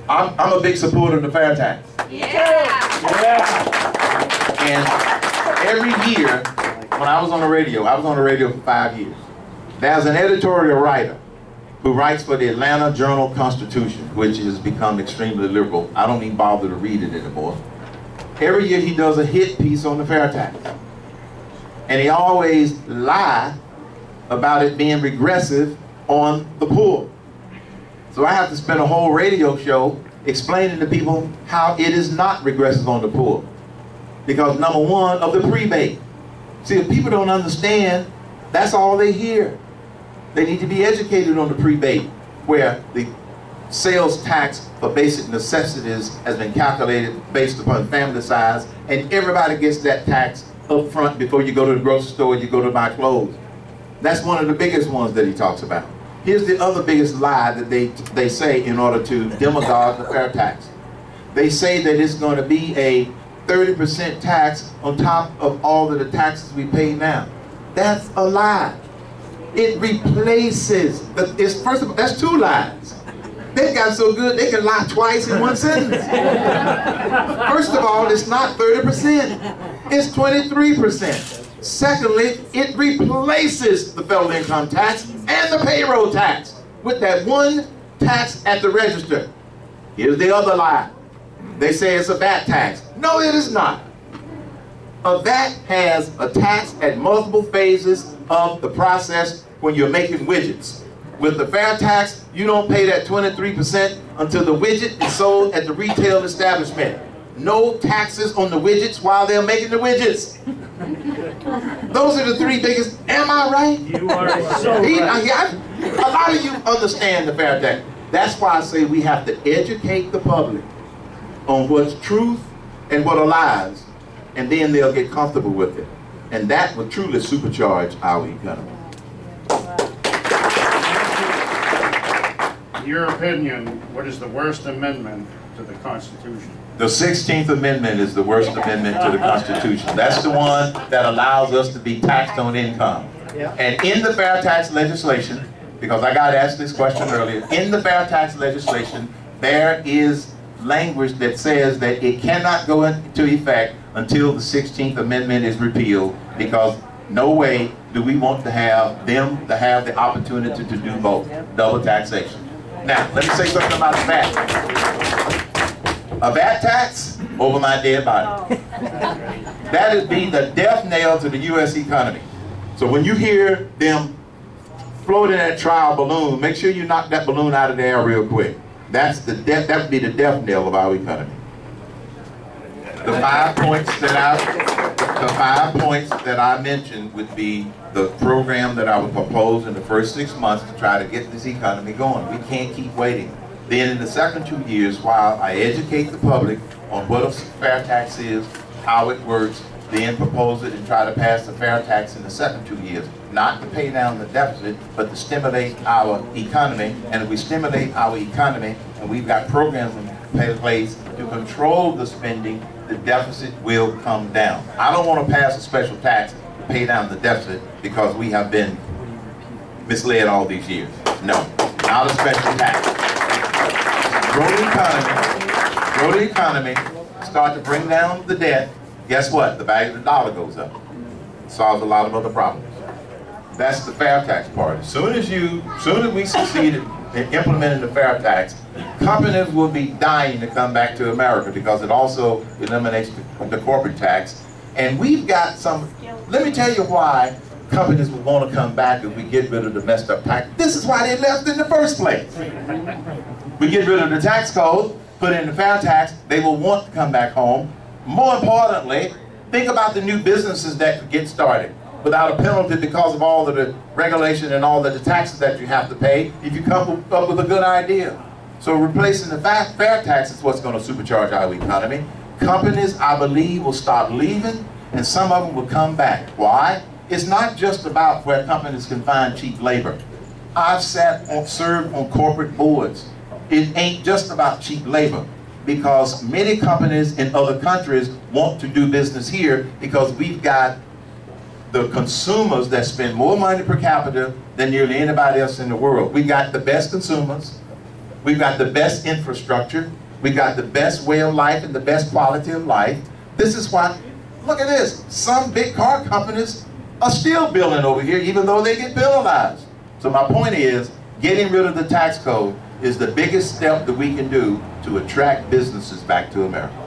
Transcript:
I'm a big supporter of the fair tax. And every year, when I was on the radio for 5 years. There's an editorial writer who writes for the Atlanta Journal-Constitution, which has become extremely liberal. I don't even bother to read it anymore. Every year he does a hit piece on the fair tax. And he always lies about it being regressive on the poor. So I have to spend a whole radio show explaining to people how it is not regressive on the poor. Because number one, of the prebate. See, if people don't understand, that's all they hear. They need to be educated on the prebate, where the sales tax for basic necessities has been calculated based upon family size, and everybody gets that tax up front before you go to the grocery store and you go to buy clothes. That's one of the biggest ones that he talks about. Here's the other biggest lie that they say in order to demagogue the fair tax. They say that it's going to be a 30% tax on top of all of the taxes we pay now. That's a lie. It replaces, first of all, that's two lies. They've got so good they can lie twice in one sentence. First of all, it's not 30%, it's 23%. Secondly, it replaces the federal income tax and the payroll tax with that one tax at the register. Here's the other lie. They say it's a VAT tax. No, it is not. A VAT has a tax at multiple phases of the process when you're making widgets. With the fair tax, you don't pay that 23% until the widget is sold at the retail establishment. No taxes on the widgets while they're making the widgets. Those are the three biggest. Am I right? You are so right. A lot of you understand the fair tax. That's why I say we have to educate the public on what's truth and what are lies, and then they'll get comfortable with it. And that will truly supercharge our economy. In your opinion, what is the worst amendment to the Constitution? The 16th Amendment is the worst amendment to the Constitution. That's the one that allows us to be taxed on income. And in the fair tax legislation, because I got asked this question earlier, in the fair tax legislation, there is language that says that it cannot go into effect until the 16th Amendment is repealed, because no way do we want to have them to have the opportunity to do both, double taxation. Now, let me say something about the VAT. A VAT tax over my dead body. That would be the death knell to the U.S. economy. So when you hear them floating that trial balloon, make sure you knock that balloon out of the air real quick. That's the death. That would be the death knell of our economy. The 5 points that I mentioned would be the program that I would propose in the first 6 months to try to get this economy going. We can't keep waiting. Then in the second 2 years, while I educate the public on what a fair tax is, how it works, then propose it and try to pass the fair tax in the second 2 years. Not to pay down the deficit, but to stimulate our economy. And if we stimulate our economy, and we've got programs in place to control the spending, the deficit will come down. I don't want to pass a special tax to pay down the deficit because we have been misled all these years. No, not a special tax. Grow the economy, start to bring down the debt. Guess what? The value of the dollar goes up. Solves a lot of other problems. That's the fair tax part. As soon as we succeed in implementing the fair tax, companies will be dying to come back to America because it also eliminates the corporate tax. And we've got some, let me tell you why companies will want to come back if we get rid of the messed up tax. This is why they left in the first place. We get rid of the tax code, put in the fair tax, they will want to come back home. More importantly, think about the new businesses that could get started without a penalty because of all of the regulation and all of the taxes that you have to pay if you come up with a good idea. So replacing the fair tax is what's going to supercharge our economy. Companies, I believe, will start leaving and some of them will come back. Why? It's not just about where companies can find cheap labor. I've served on corporate boards. It ain't just about cheap labor, because many companies in other countries want to do business here because we've got the consumers that spend more money per capita than nearly anybody else in the world. We got the best consumers, We've got the best infrastructure. We've got the best way of life and the best quality of life. This is why, look at this. Some big car companies are still building over here even though they get penalized. So my point is, getting rid of the tax code is the biggest step that we can do to attract businesses back to America.